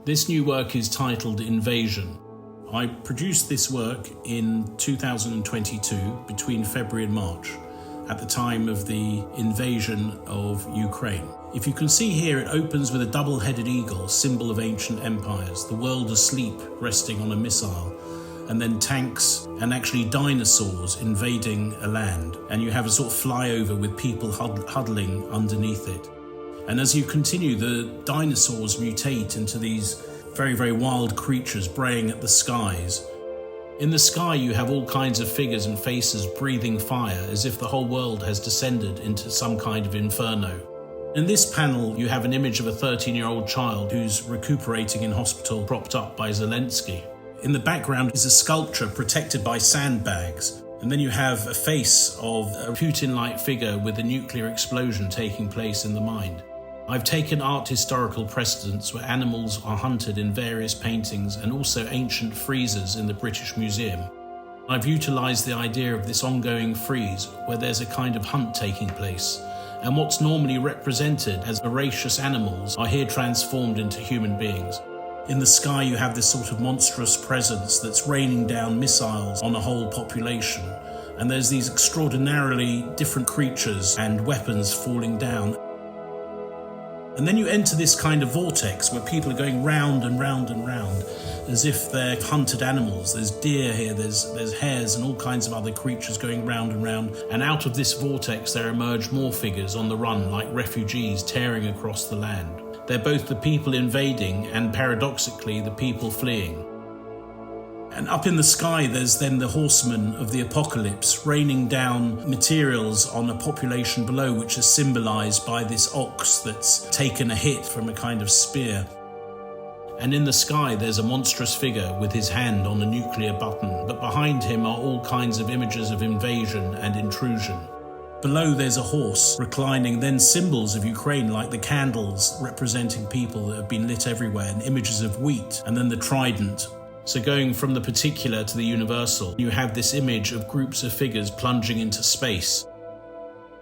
This new work is titled Invasion. I produced this work in 2022 between February and March, at the time of the invasion of Ukraine. If you can see here, it opens with a double-headed eagle, symbol of ancient empires, the world asleep, resting on a missile, and then tanks and actually dinosaurs invading a land. And you have a sort of flyover with people huddling underneath it. And as you continue, the dinosaurs mutate into these very, very wild creatures braying at the skies. In the sky, you have all kinds of figures and faces breathing fire, as if the whole world has descended into some kind of inferno. In this panel, you have an image of a 13-year-old child who's recuperating in hospital, propped up by Zelensky. In the background is a sculpture protected by sandbags. And then you have a face of a Putin-like figure with a nuclear explosion taking place in the mind. I've taken art historical precedents where animals are hunted in various paintings and also ancient friezes in the British Museum. I've utilised the idea of this ongoing frieze where there's a kind of hunt taking place, and what's normally represented as voracious animals are here transformed into human beings. In the sky you have this sort of monstrous presence that's raining down missiles on a whole population, and there's these extraordinarily different creatures and weapons falling down. And then you enter this kind of vortex where people are going round and round and round as if they're hunted animals. There's deer here, there's hares and all kinds of other creatures going round and round. And out of this vortex there emerge more figures on the run like refugees tearing across the land. They're both the people invading and paradoxically the people fleeing. And up in the sky there's then the horsemen of the apocalypse raining down materials on a population below, which is symbolised by this ox that's taken a hit from a kind of spear. And in the sky there's a monstrous figure with his hand on a nuclear button, but behind him are all kinds of images of invasion and intrusion. Below there's a horse reclining, then symbols of Ukraine like the candles representing people that have been lit everywhere, and images of wheat, and then the trident. So going from the particular to the universal, you have this image of groups of figures plunging into space.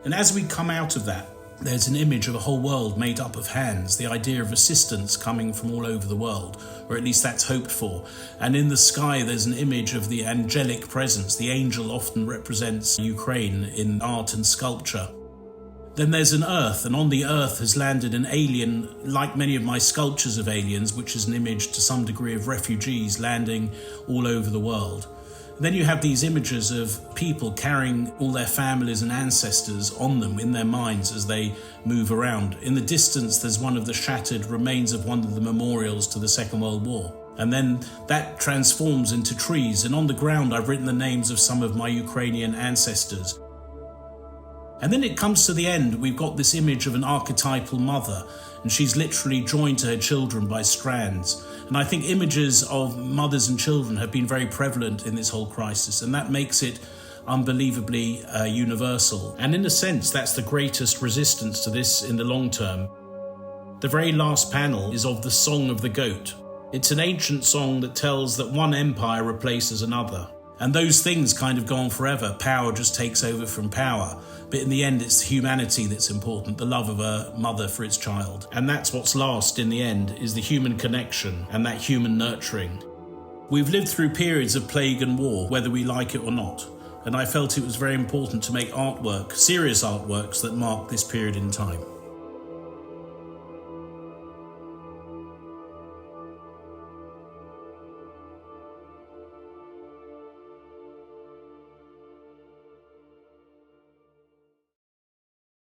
And as we come out of that, there's an image of a whole world made up of hands, the idea of assistance coming from all over the world, or at least that's hoped for. And in the sky there's an image of the angelic presence. The angel often represents Ukraine in art and sculpture. Then there's an earth, and on the earth has landed an alien, like many of my sculptures of aliens, which is an image to some degree of refugees landing all over the world. Then you have these images of people carrying all their families and ancestors on them in their minds as they move around. In the distance there's one of the shattered remains of one of the memorials to the Second World War. And then that transforms into trees, and on the ground I've written the names of some of my Ukrainian ancestors. And then it comes to the end, we've got this image of an archetypal mother, and she's literally joined to her children by strands. And I think images of mothers and children have been very prevalent in this whole crisis, and that makes it unbelievably universal. And in a sense, that's the greatest resistance to this in the long term. The very last panel is of the Song of the Goat. It's an ancient song that tells that one empire replaces another. And those things kind of go on forever. Power just takes over from power. But in the end, it's humanity that's important, the love of a mother for its child. And that's what's last in the end, is the human connection and that human nurturing. We've lived through periods of plague and war, whether we like it or not. And I felt it was very important to make artwork, serious artworks that mark this period in time.